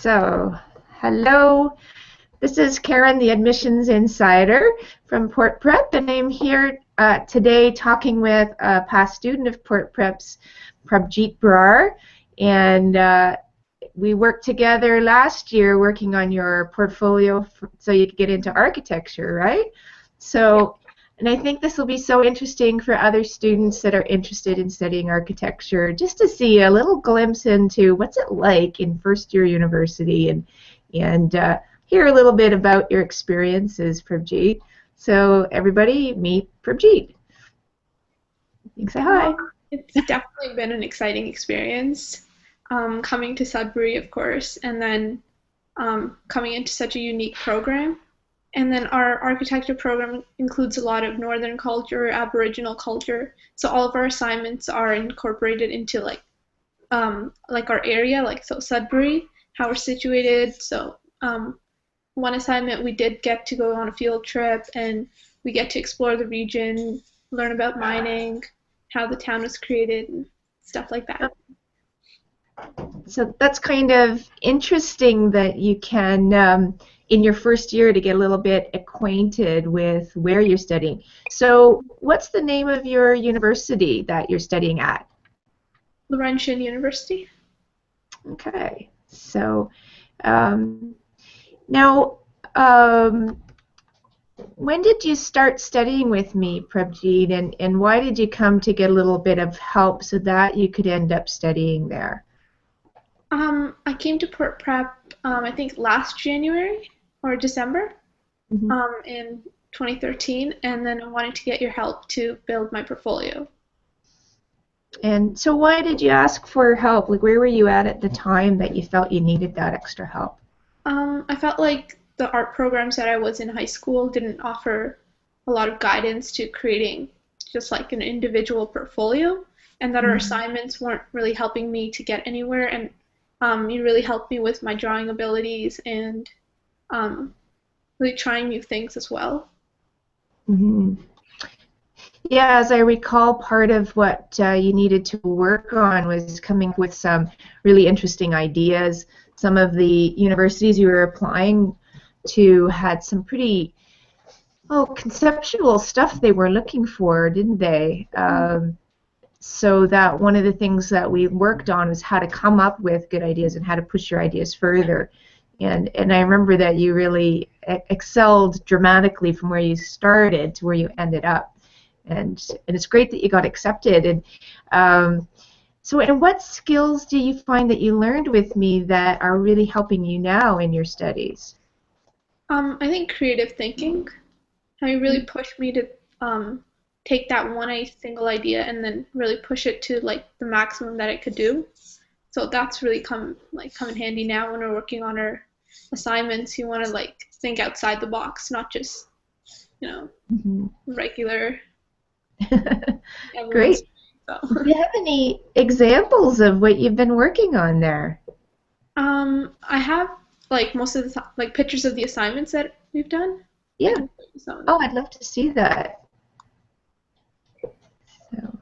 So, hello. This is Karen, the Admissions Insider from PortPrep, and I'm here today talking with a past student of PortPrep's, Prabhjit. And we worked together last year working on your portfolio so you could get into architecture, right? So, and I think this will be so interesting for other students that are interested in studying architecture, just to see a little glimpse into what's it like in first-year university and hear a little bit about your experiences, Prabhjit. So everybody, meet Prabhjit. You can say hi. It's definitely been an exciting experience, coming to Sudbury, of course, and then coming into such a unique program. And then our architecture program includes a lot of Northern culture, Aboriginal culture. So all of our assignments are incorporated into like our area, like so Sudbury, how we're situated. So one assignment we did get to go on a field trip, and we get to explore the region, learn about mining, how the town was created, and stuff like that. So that's kind of interesting that you can, in your first year, to get a little bit acquainted with where you're studying. So what's the name of your university that you're studying at? Laurentian University. Okay. So now, when did you start studying with me, Prabhjit, and why did you come to get a little bit of help so that you could end up studying there? I came to PortPrep, I think last January or December, Mhm. in 2013, and then I wanted to get your help to build my portfolio. And so why did you ask for help? Like, where were you at the time that you felt you needed that extra help? I felt like the art programs that I was in high school didn't offer a lot of guidance to creating just like an individual portfolio, and that our Mhm. assignments weren't really helping me to get anywhere. And you really helped me with my drawing abilities and um, really trying new things as well. Mhm. Yeah, as I recall, part of what you needed to work on was coming up with some really interesting ideas. Some of the universities you were applying to had some pretty, conceptual stuff they were looking for, didn't they? So that one of the things that we worked on was how to come up with good ideas and how to push your ideas further. And I remember that you really excelled dramatically from where you started to where you ended up. And it's great that you got accepted. And what skills do you find that you learned with me that are really helping you now in your studies? I think creative thinking, how you really pushed me to take that single idea and then really push it to like the maximum that it could do. So that's really come in handy now when we're working on our assignments. You want to like think outside the box, not just Mhm. regular everyone's. Great. So Do you have any examples of what you've been working on there? I have like most of the like pictures of the assignments that we've done. I Yeah. can show you some of Oh, them. I'd love to see that. So,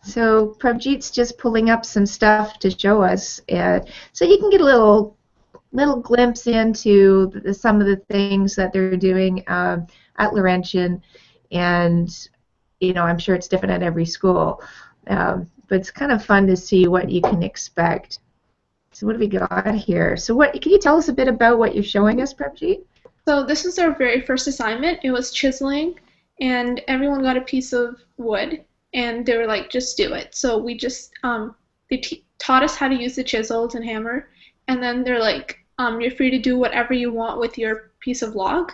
so Prabhjit's just pulling up some stuff to show us, so you can get a little glimpse into some of the things that they're doing at Laurentian, and I'm sure it's different at every school, but it's kind of fun to see what you can expect. So what do we got here? So what can you tell us a bit about what you're showing us, Prabhjit? So this was our very first assignment. It was chiseling, and everyone got a piece of wood, and they were like, just do it. So we just they taught us how to use the chisels and hammer, and then they're like, you're free to do whatever you want with your piece of log.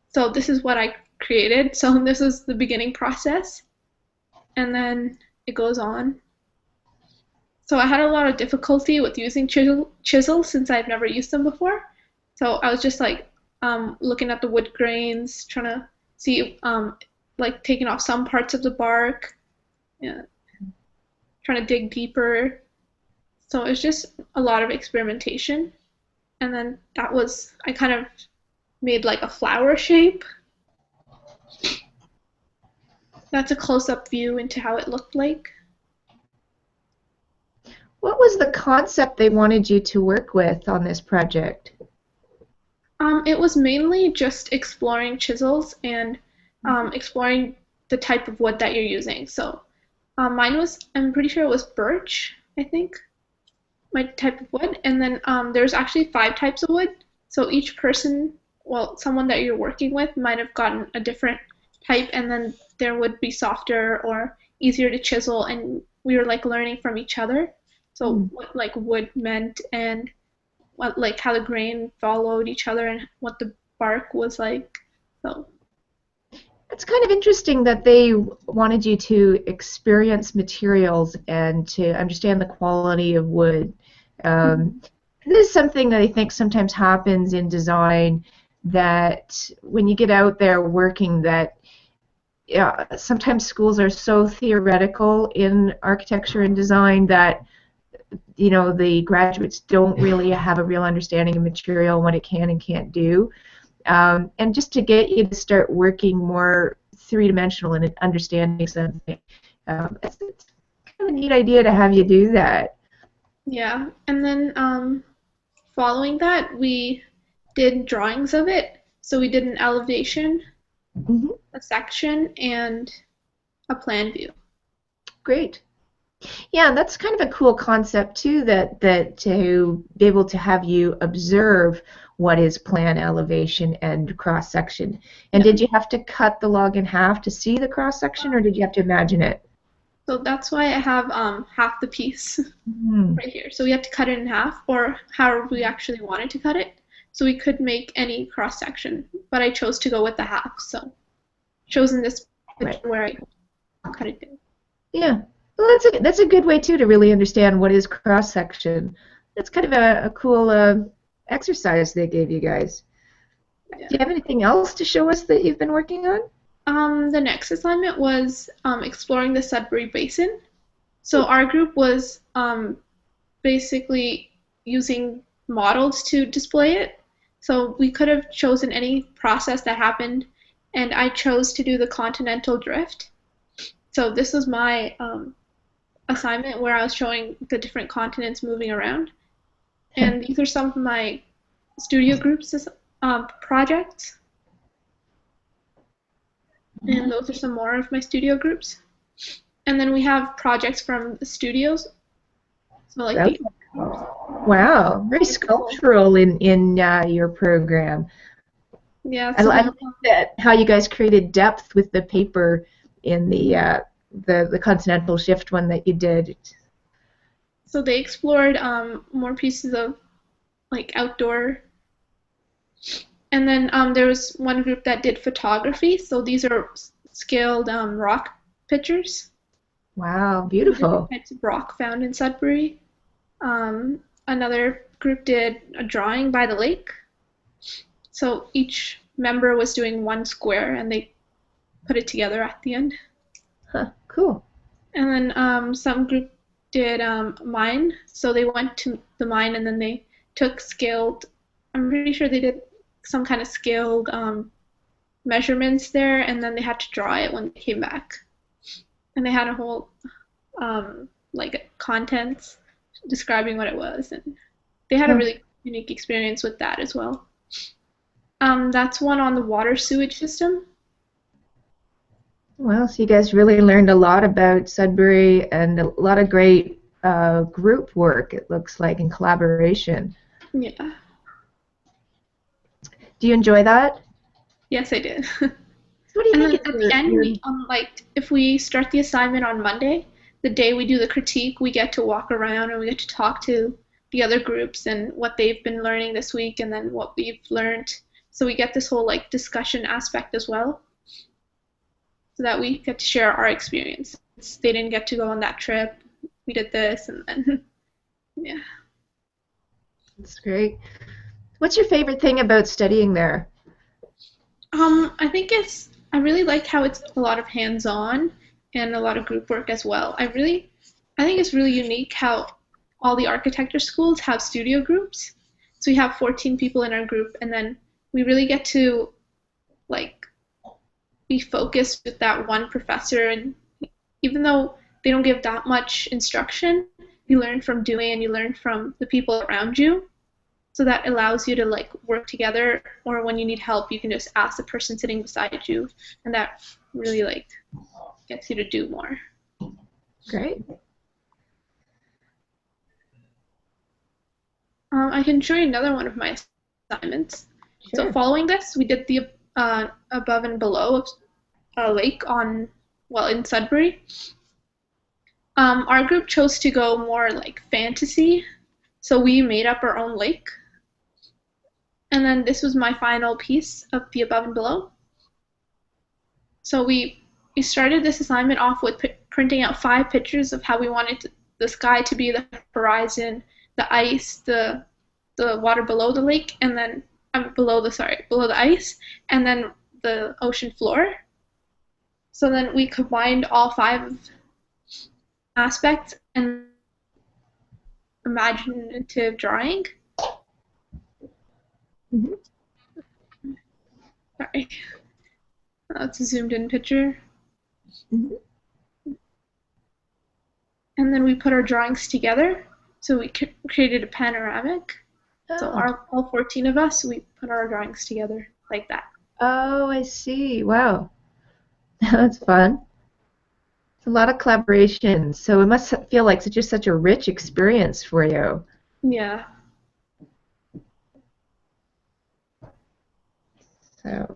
So this is what I created. So this is the beginning process, and then it goes on. So I had a lot of difficulty with using chisels since I've never used them before. So I was just like looking at the wood grains, trying to see like taking off some parts of the bark, yeah, trying to dig deeper. So it was just a lot of experimentation. And then I kind of made like a flower shape. That's a close-up view into how it looked like. What was the concept they wanted you to work with on this project? It was mainly just exploring chisels and exploring the type of wood that you're using. So mine was, I'm pretty sure it was birch, I think, my type of wood. And then there's actually 5 types of wood. So each person, well, someone that you're working with might have gotten a different type, and then there would be softer or easier to chisel. And we were like learning from each other. So Hmm. what like wood meant and what like how the grain followed each other and what the bark was like. So It's kind of interesting that they wanted you to experience materials and to understand the quality of wood. Um, this is something that I think sometimes happens in design, that when you get out there working, that yeah, sometimes schools are so theoretical in architecture and design that the graduates don't really have a real understanding of material and what it can and can't do. And just to get you to start working more three-dimensional and understanding something, it's kind of a neat idea to have you do that. yeah, and then following that we did drawings of it. So we did an elevation, Hmm. a section, and a plan view. Great. Yeah, and that's kind of a cool concept too, that to be able to have you observe what is plan, elevation, and cross section. And Yeah. did you have to cut the log in half to see the cross section, or did you have to imagine it? So that's why I have half the piece Hmm. right here. So we have to cut it in half, or however we actually wanted to cut it. So we could make any cross section, but I chose to go with the half. So chosen this Right. picture where I cut it down. Yeah. Well, that's a good way too to really understand what is cross section. That's kind of a cool exercise they gave you guys. Yeah. Do you have anything else to show us that you've been working on? The next assignment was exploring the Sudbury Basin. So our group was basically using models to display it. So we could have chosen any process that happened, and I chose to do the continental drift. So this was my assignment where I was showing the different continents moving around. And these are some of my studio groups projects, and those are some more of my studio groups. And then we have projects from the studios, so like That's the wow, very people. sculptural in your program. Yeah, I so like then that how you guys created depth with the paper in the continental shift one that you did. so they explored more pieces of like outdoor. And then there was one group that did photography. So these are scaled rock pictures. Wow, So the different beautiful. types of rock found in Sudbury. Another group did a drawing by the lake. So each member was doing one square and they put it together at the end. Huh, cool. And then some group did mine. So they went to the mine and then they took scaled, I'm pretty sure they did some kind of scaled measurements there, and then they had to draw it when they came back. And they had a whole like contents describing what it was, and they had a Huh. really unique experience with that as well. That's one on the water sewage system. Well, so you guys really learned a lot about Sudbury and a lot of great group work, it looks like, in collaboration. Yeah, Do you enjoy that? yes, I did. What do you And think then is at the end, we like if we start the assignment on Monday, the day we do the critique, we get to walk around and we get to talk to the other groups and what they've been learning this week and then what we've learned. So we get this whole like discussion aspect as well, so that we get to share our experience. They didn't get to go on that trip. We did this and then yeah. That's great. What's your favorite thing about studying there? I think I really like how it's a lot of hands-on and a lot of group work as well. I think it's really unique how all the architecture schools have studio groups. So we have 14 people in our group, and then we really get to like be focused with that one professor. And even though they don't give that much instruction, you learn from doing and you learn from the people around you. So that allows you to like work together, or when you need help, you can just ask the person sitting beside you, and that really like gets you to do more. Great. I can show you another one of my assignments. So Sure. following this, we did the above and below of a lake on, well, in Sudbury. Our group chose to go more like fantasy, so we made up our own lake. And then this was my final piece of the above and below. So we started this assignment off with printing out 5 pictures of how we wanted the sky to be, the horizon, the ice, the water below the lake, and then below the ice, and then the ocean floor. So then we combined all 5 aspects and imaginative drawing. Mm-hmm. Sorry, that's a zoomed in picture. Mm-hmm. And then we put our drawings together. So we created a panoramic. Oh. So all 14 of us, we put our drawings together like that. Oh, I see. Wow. That's fun. It's a lot of collaboration. So it must feel like just such a rich experience for you. Yeah. So,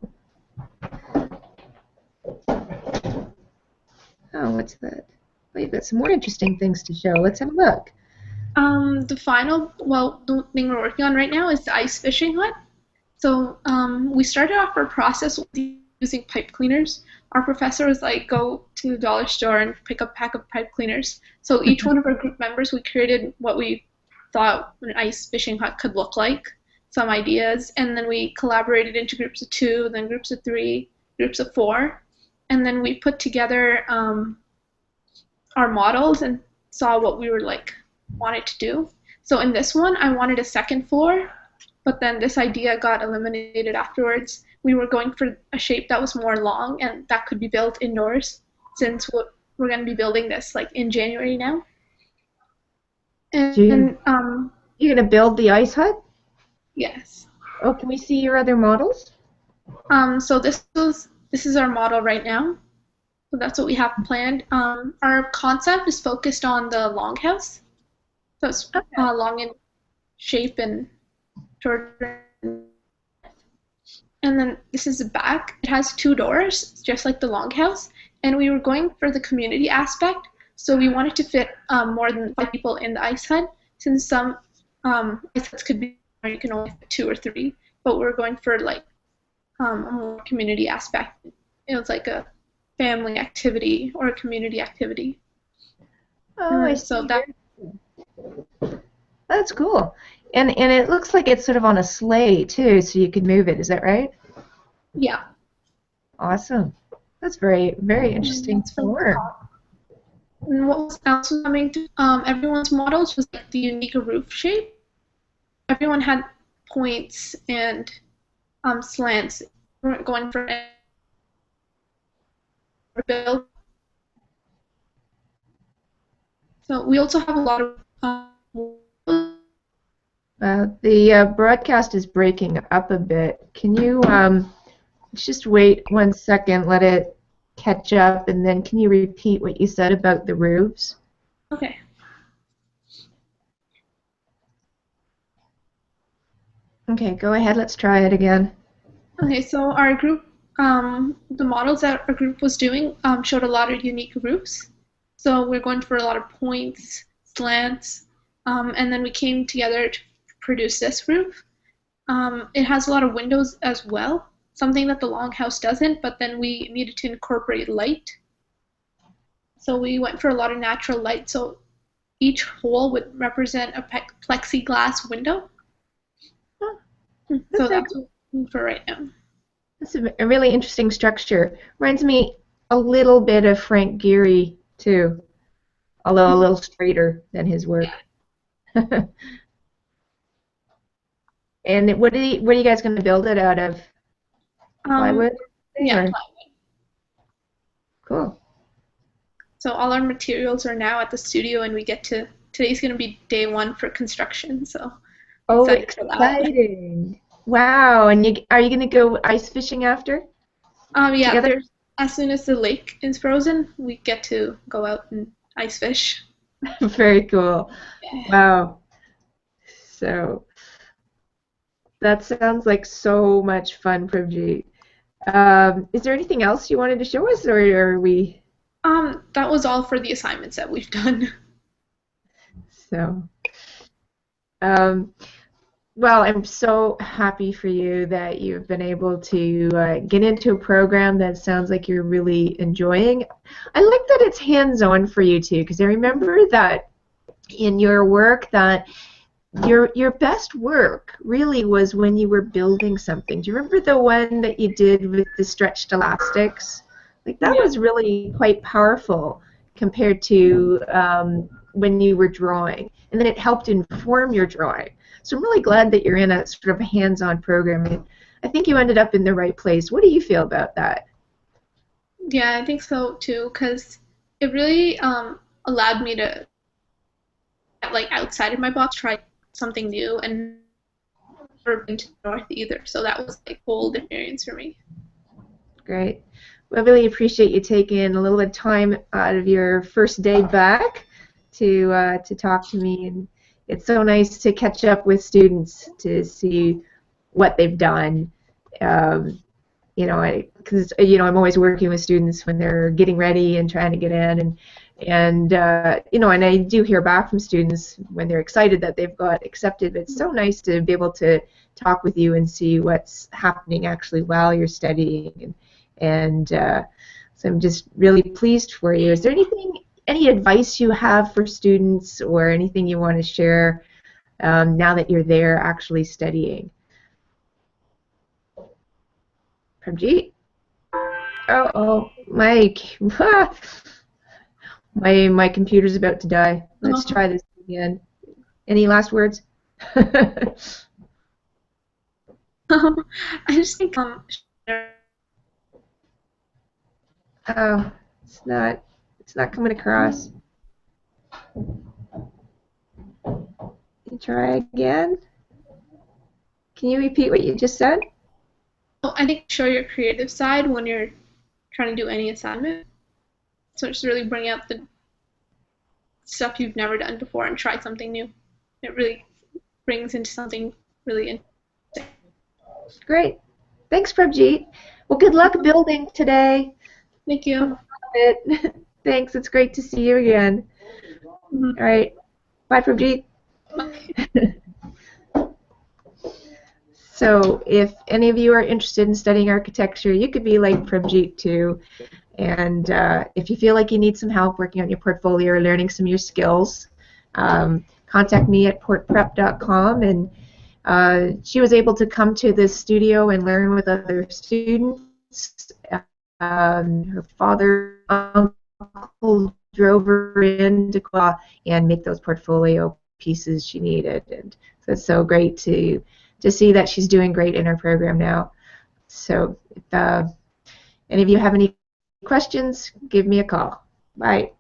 oh, what's that? Well, you've got some more interesting things to show. Let's have a look. The thing we're working on right now is the ice fishing hut. So we started off our process with using pipe cleaners. Our professor was like, go to the dollar store and pick up a pack of pipe cleaners. So each one of our group members, we created what we thought an ice fishing hut could look like, some ideas, and then we collaborated into groups of 2, then groups of 3, groups of 4, and then we put together our models and saw what we were like wanted to do. So in this one, I wanted a 2nd floor, but then this idea got eliminated afterwards. We were going for a shape that was more long and that could be built indoors, since we're going to be building this like in January now. And You're going to build the ice hut? Yes. Oh, can we see your other models? So this is our model right now. So that's what we have planned. Our concept is focused on the longhouse. So it's long in shape and short. And then this is the back. It has 2 doors, just like the longhouse. And we were going for the community aspect. So we wanted to fit more than 5 people in the ice hut, since some ice huts could be, you can only fit 2 or 3. But we're going for like a more community aspect. It was like a family activity or a community activity. Oh, I see. So that's cool. And it looks like it's sort of on a sleigh too, so you could move it. Is that right? Yeah. Awesome. That's very, very interesting to learn. And what was else coming to everyone's models was like the unique roof shape. Everyone had points and slants. We weren't going for build. So we also have a lot of the broadcast is breaking up a bit. Can you just wait 1 second, let it catch up, and then can you repeat what you said about the roofs? Okay. Okay, go ahead. Let's try it again. Okay, so our group, the models that our group was doing showed a lot of unique roofs. So we're going for a lot of points, slants, and then we came together to produce this roof. It has a lot of windows as well, something that the longhouse doesn't, but then we needed to incorporate light. So we went for a lot of natural light, so each hole would represent a plexiglass window. So that's what we're for right now. That's a really interesting structure. Reminds me a little bit of Frank Gehry too, although a little straighter than his work. Yeah. And what are you guys going to build it out of? Plywood? Yeah, plywood. Cool. So all our materials are now at the studio, and we get to today's going to be day 1 for construction, so Oh, excited for that. exciting. Wow. And are you going to go ice fishing after Yeah, together? there's as soon as the lake is frozen, we get to go out and ice fish. Very cool. Wow. So that sounds like so much fun, Prabhjit. Is there anything else you wanted to show us, or are we That was all for the assignments that we've done. so? Um, well, I'm so happy for you that you've been able to get into a program that sounds like you're really enjoying. I like that it's hands-on for you too, because I remember that in your work that your best work really was when you were building something. Do you remember the one that you did with the stretched elastics? Like that Yeah. was really quite powerful compared to when you were drawing, and then it helped inform your drawing. So I'm really glad that you're in a sort of a hands-on program. I think you ended up in the right place. What do you feel about that? Yeah, I think so too, because it really allowed me to get like outside of my box, try something new, and never been to the north either. So that was like a whole experience for me. Great. Well, I really appreciate you taking a little bit of time out of your first day back to talk to me, and it's so nice to catch up with students to see what they've done. Um, because I'm always working with students when they're getting ready and trying to get in, and I do hear back from students when they're excited that they've got accepted. It's so nice to be able to talk with you and see what's happening actually while you're studying, and so I'm just really pleased for you. Is there any advice you have for students or anything you want to share now that you're there actually studying? Prabhjit? Oh, Mike. My computer's about to die. Let's try this again. Any last words? I just think Oh, it's not coming across. You try again? Can you repeat what you just said? I think show your creative side when you're trying to do any assignment. So just really bring out the stuff you've never done before and try something new. It really brings into something really interesting. Great. Thanks, Prabhjit. Well, good luck building today. Thank you. It. Thanks. It's great to see you again. All right. Bye, Prabhjit. Bye. So if any of you are interested in studying architecture, you could be like Prabhjit too. And if you feel like you need some help working on your portfolio or learning some of your skills, contact me at portprep.com. And she was able to come to this studio and learn with other students. Her father, uncle drove her in to go and make those portfolio pieces she needed. And so it's so great to see that she's doing great in her program now. So if any of you have any questions, give me a call. Bye.